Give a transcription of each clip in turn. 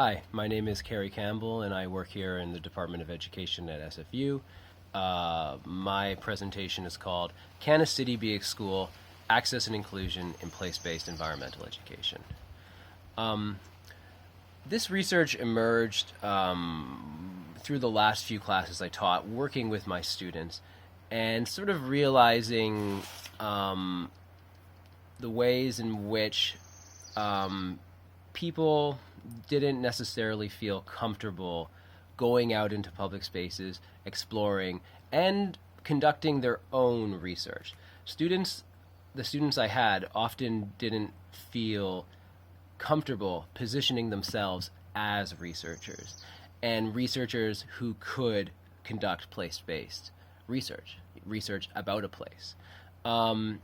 Hi, my name is Cary Campbell, and I work here in the Department of Education at SFU. My presentation is called Can a City Be a School? Access and Inclusion in Place-Based Environmental Education. This research emerged through the last few classes I taught, working with my students, and sort of realizing the ways in which people didn't necessarily feel comfortable going out into public spaces, exploring, and conducting their own research. The students I had often didn't feel comfortable positioning themselves as researchers, and researchers who could conduct place-based research about a place. I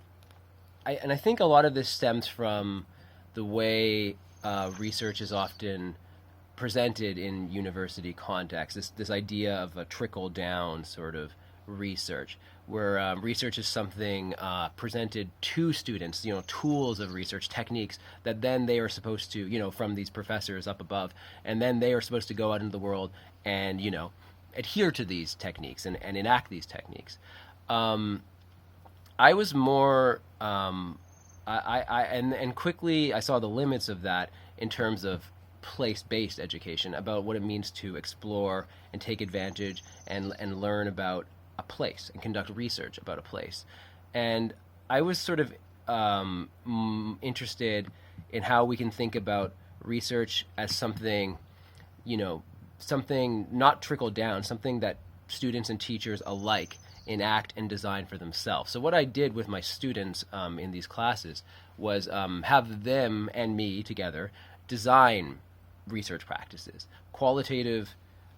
think a lot of this stems from the way research is often presented in university context. This idea of a trickle-down sort of research, where research is something presented to students, tools of research, techniques that then they are supposed to, from these professors up above, and then they are supposed to go out into the world and, adhere to these techniques and enact these techniques. I was more and quickly I saw the limits of that in terms of place-based education, about what it means to explore and take advantage and learn about a place and conduct research about a place. And I was sort of interested in how we can think about research as something, something not trickled down, something that students and teachers alike enact and design for themselves. So what I did with my students in these classes was have them and me together design research practices,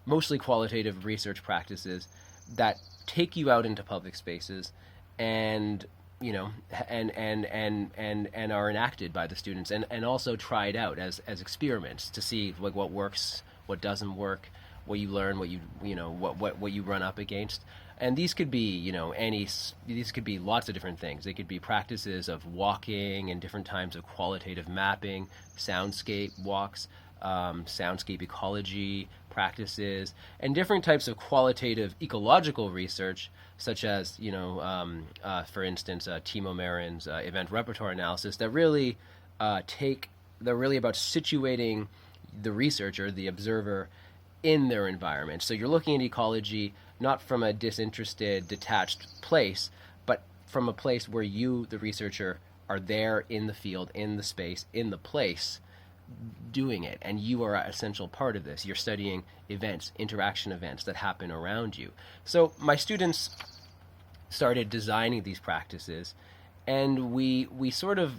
mostly qualitative research practices that take you out into public spaces and and are enacted by the students and also tried out as experiments to see like what works, what doesn't work, what you learn, what you run up against. And these could be, these could be lots of different things. They could be practices of walking and different types of qualitative mapping, soundscape walks, soundscape ecology practices, and different types of qualitative ecological research, such as, for instance, Timo Marin's event repertoire analysis that really they're really about situating the researcher, the observer, in their environment. So you're looking at ecology not from a disinterested, detached place, but from a place where you, the researcher, are there in the field, in the space, in the place, doing it, and you are an essential part of this. You're studying events, interaction events that happen around you. So my students started designing these practices, and we sort of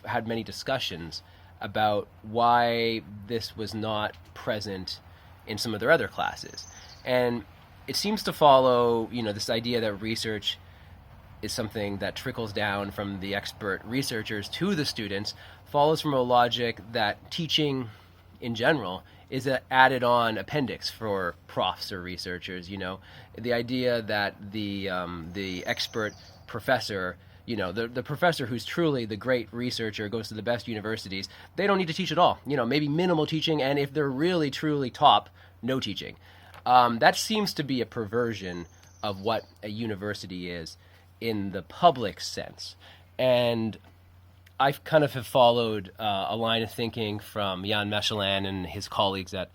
had many discussions about why this was not present in some of their other classes. And it seems to follow, this idea that research is something that trickles down from the expert researchers to the students, follows from a logic that teaching in general is an added on appendix for profs or researchers. The idea that the expert professor, the professor who's truly the great researcher, goes to the best universities, they don't need to teach at all. Maybe minimal teaching, and if they're really truly top, no teaching. That seems to be a perversion of what a university is in the public sense. And I kind of have followed a line of thinking from Jan Masschelein and his colleagues at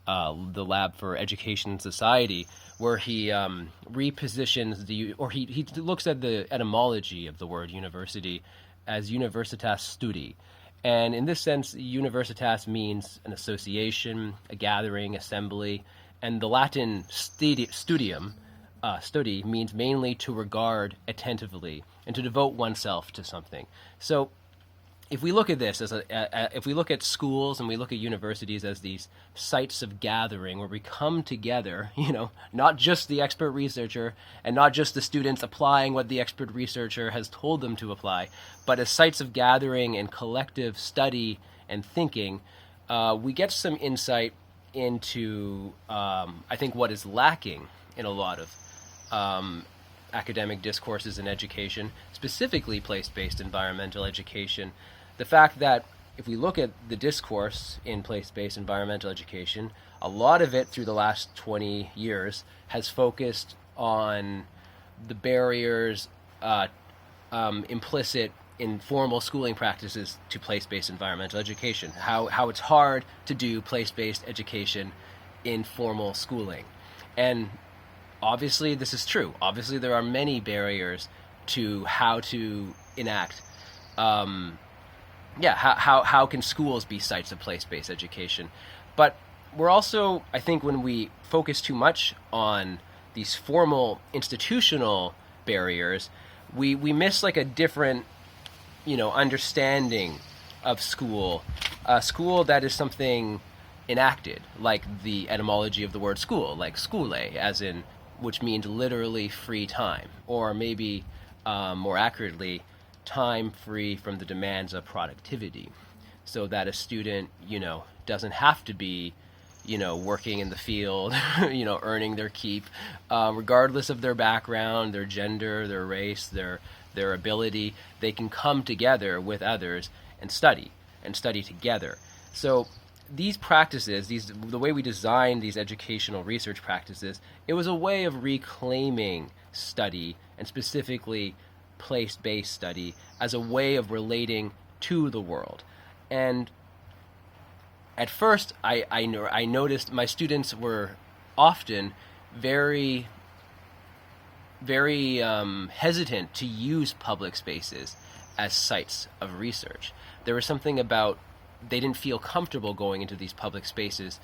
the Lab for Education and Society, where he repositions he looks at the etymology of the word university as universitas studi. And in this sense, universitas means an association, a gathering, assembly, and the Latin studium, study, means mainly to regard attentively and to devote oneself to something. So if we look at this if we look at schools and we look at universities as these sites of gathering where we come together, not just the expert researcher and not just the students applying what the expert researcher has told them to apply, but as sites of gathering and collective study and thinking, we get some insight into, I think, what is lacking in a lot of academic discourses in education, specifically place-based environmental education. The fact that if we look at the discourse in place-based environmental education, a lot of it through the last 20 years has focused on the barriers implicit in formal schooling practices to place-based environmental education, how it's hard to do place-based education in formal schooling. And obviously this is true. Obviously there are many barriers to how to enact how can schools be sites of place-based education. But we're also, I think, when we focus too much on these formal institutional barriers, we miss like a different, understanding of school. School that is something enacted, like the etymology of the word school, like skule, as in, which means literally free time, or maybe more accurately, time free from the demands of productivity, so that a student, doesn't have to be, working in the field, earning their keep, regardless of their background, their gender, their race, their ability. They can come together with others and study together. So these practices, the way we design these educational research practices, it was a way of reclaiming study, and specifically place-based study, as a way of relating to the world. And at first, I noticed my students were often very, very hesitant to use public spaces as sites of research. There was something about they didn't feel comfortable going into these public spaces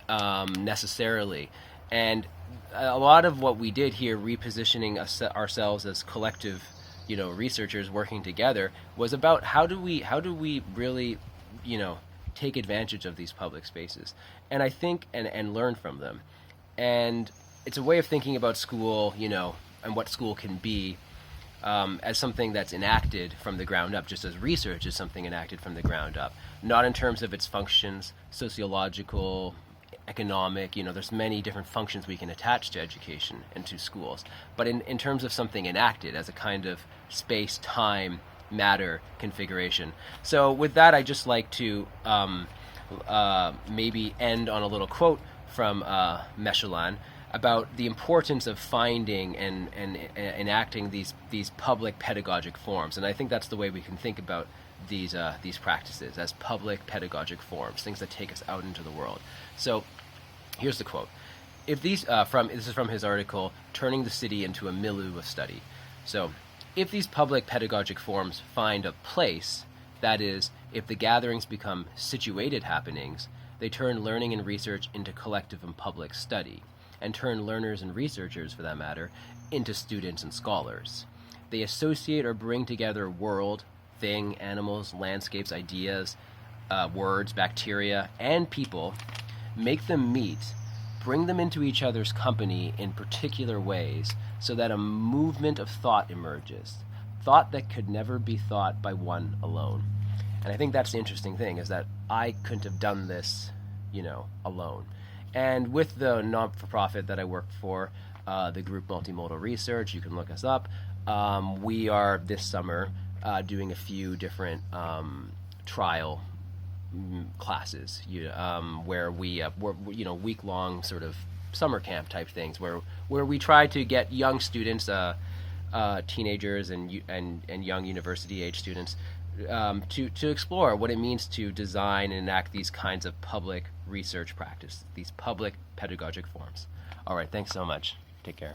necessarily. And a lot of what we did here, repositioning ourselves as collective, researchers working together, was about how do we really, take advantage of these public spaces, and I think and learn from them. And it's a way of thinking about school, and what school can be, as something that's enacted from the ground up, just as research is something enacted from the ground up, not in terms of its functions, sociological, economic, there's many different functions we can attach to education and to schools, but in terms of something enacted as a kind of space, time, matter configuration. So with that, I just like to maybe end on a little quote from Masschelein about the importance of finding and enacting these public pedagogic forms. And I think that's the way we can think about these practices, as public pedagogic forms, things that take us out into the world. So here's the quote. If these this is from his article, Turning the City into a Milieu of Study. So, if these public pedagogic forms find a place, that is, if the gatherings become situated happenings, they turn learning and research into collective and public study, and turn learners and researchers, for that matter, into students and scholars. They associate or bring together world, thing, animals, landscapes, ideas, words, bacteria, and people, make them meet, bring them into each other's company in particular ways, so that a movement of thought emerges, thought that could never be thought by one alone. And I think that's the interesting thing, is that I couldn't have done this, alone. And with the non-for-profit that I work for, the group Multimodal Research, you can look us up, we are this summer doing a few different trial classes, where we're week-long sort of summer camp type things, where we try to get young students, teenagers and young university age students, to explore what it means to design and enact these kinds of public research practice, these public pedagogic forms. All right, thanks so much. Take care.